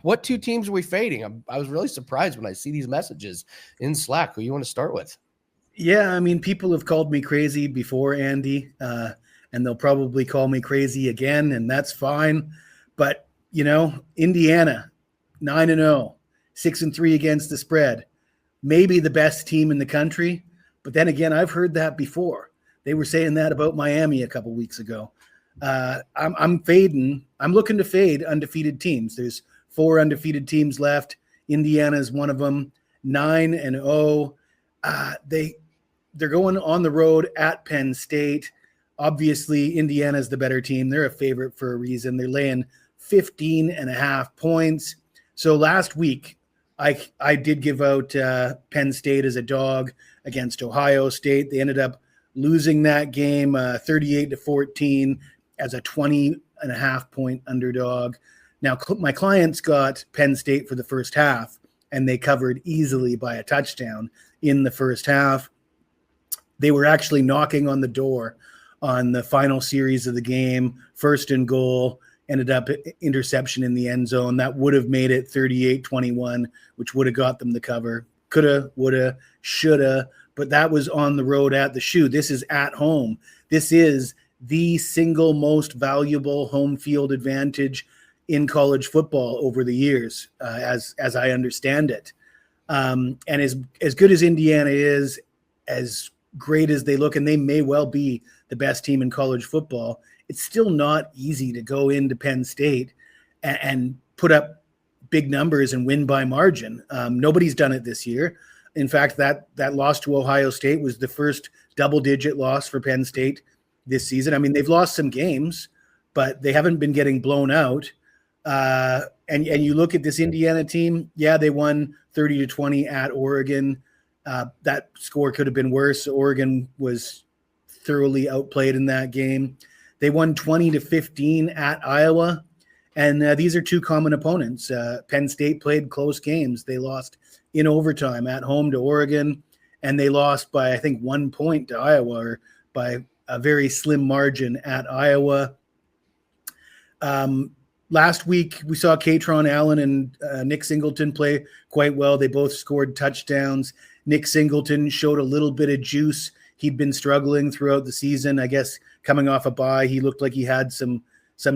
What two teams are we fading? I was really surprised when I see these messages in Slack. Who you want to start with? Yeah, I mean, people have called me crazy before, Andy, and they'll probably call me crazy again, and that's fine. But, Indiana, 9-0, 6-3 against the spread, maybe the best team in the country. But then again, I've heard that before. They were saying that about Miami a couple weeks ago. I'm fading. I'm looking to fade undefeated teams. There's 4 undefeated teams left. Indiana is one of them. 9-0. They're going on the road at Penn State. Obviously, Indiana's the better team. They're a favorite for a reason. They're laying 15.5 points. So last week, I did give out Penn State as a dog against Ohio State. They ended up losing that game 38-14 as a 20.5 point underdog. Now, my clients got Penn State for the first half, and they covered easily by a touchdown in the first half. They were actually knocking on the door on the final series of the game, 1st and goal, ended up interception in the end zone. That would have made it 38-21, which would have got them the cover. Coulda, woulda, shoulda, but that was on the road at the Shoe. This is at home. This is the single most valuable home field advantage in college football over the years, as I understand it. And as good as Indiana is, as great as they look, and they may well be the best team in college football, it's still not easy to go into Penn State and put up big numbers and win by margin. Nobody's done it this year. In fact, that loss to Ohio State was the first double-digit loss for Penn State this season. I mean, they've lost some games, but they haven't been getting blown out. And you look at this Indiana team, yeah, they won 30-20 at Oregon. That score could have been worse. Oregon was thoroughly outplayed in that game. They won 20-15 at Iowa. And these are two common opponents. Penn State played close games. They lost in overtime at home to Oregon, and they lost by, I think, 1 point to Iowa, or by a very slim margin at Iowa. Last week, we saw Katron Allen and Nick Singleton play quite well. They both scored touchdowns. Nick Singleton showed a little bit of juice. He'd been struggling throughout the season. I guess coming off a bye, he looked like he had some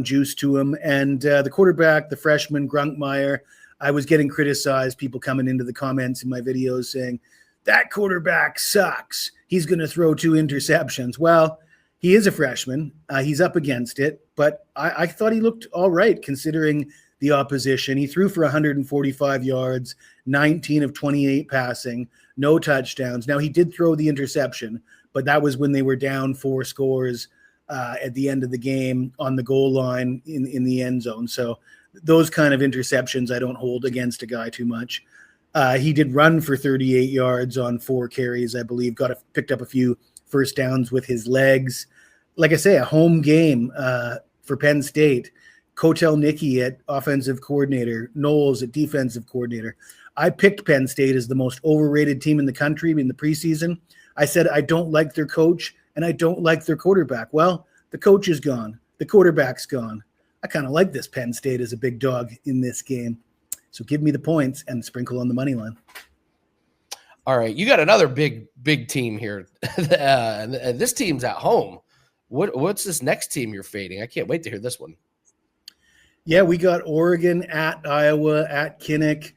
juice to him. And the quarterback, the freshman, Grunkmeyer, I was getting criticized, people coming into the comments in my videos saying, that quarterback sucks. He's going to throw 2 interceptions. Well, he is a freshman. He's up against it. But I thought he looked all right considering the opposition. He threw for 145 yards, 19 of 28 passing, no touchdowns. Now, he did throw the interception, but that was when they were down 4 scores at the end of the game on the goal line in the end zone. So those kind of interceptions I don't hold against a guy too much. He did run for 38 yards on 4 carries, I believe, picked up a few first downs with his legs. Like I say, a home game for Penn State. Kotel Nicky at offensive coordinator, Knowles at defensive coordinator. I picked Penn State as the most overrated team in the country in the preseason. I said I don't like their coach and I don't like their quarterback. Well, the coach is gone. The quarterback's gone. I kind of like this Penn State as a big dog in this game. So give me the points and sprinkle on the money line. All right, you got another big team here. And this team's at home. What's this next team you're fading? I can't wait to hear this one. Yeah, we got Oregon at Iowa, at Kinnick.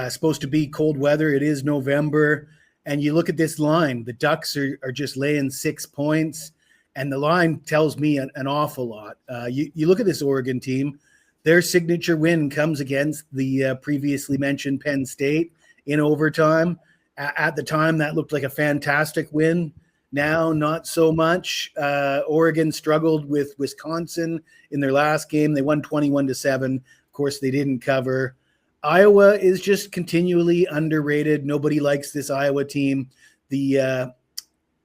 Supposed to be cold weather. It is November. And you look at this line. The Ducks are just laying 6 points. And the line tells me an awful lot. You look at this Oregon team. Their signature win comes against the previously mentioned Penn State in overtime. At the time, that looked like a fantastic win. Now, not so much. Oregon struggled with Wisconsin in their last game. They won 21-7. Of course, they didn't cover. Iowa is just continually underrated. Nobody likes this Iowa team. The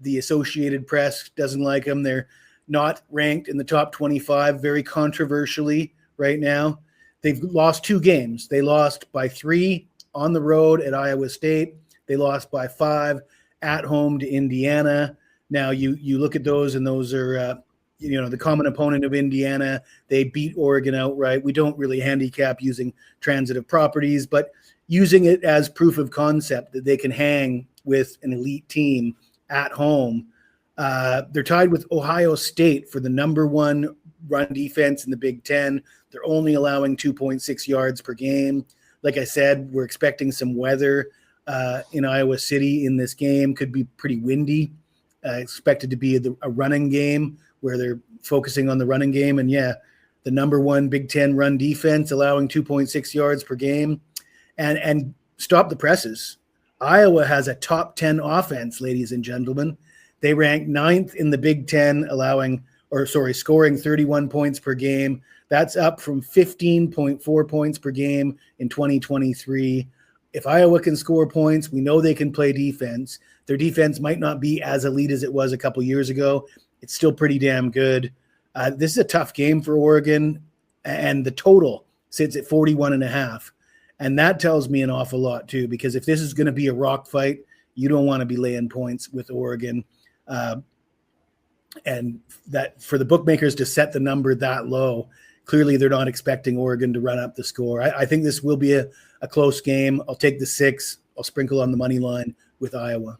Associated Press doesn't like them. They're not ranked in the top 25, very controversially right now. They've lost 2 games. They lost by 3 on the road at Iowa State. They lost by 5 at home to Indiana. Now you look at those, and those are the common opponent of Indiana. They beat Oregon outright. We don't really handicap using transitive properties, but using it as proof of concept that they can hang with an elite team at home. They're tied with Ohio State for the number one run defense in the Big Ten. They're only allowing 2.6 yards per game. Like I said, we're expecting some weather in Iowa City in this game. Could be pretty windy. Expected to be a running game where they're focusing on the running game. And yeah, the number one Big Ten run defense, allowing 2.6 yards per game, and stop the presses. Iowa has a top 10 offense, ladies and gentlemen. They rank 9th in the Big Ten, scoring 31 points per game. That's up from 15.4 points per game in 2023. If Iowa can score points, we know they can play defense. Their defense might not be as elite as it was a couple years ago. It's still pretty damn good. This is a tough game for Oregon, and the total sits at 41.5. And that tells me an awful lot too, because if this is going to be a rock fight, you don't want to be laying points with Oregon. And that for the bookmakers to set the number that low, clearly they're not expecting Oregon to run up the score. I think this will be a close game. I'll take the 6. I'll sprinkle on the money line with Iowa.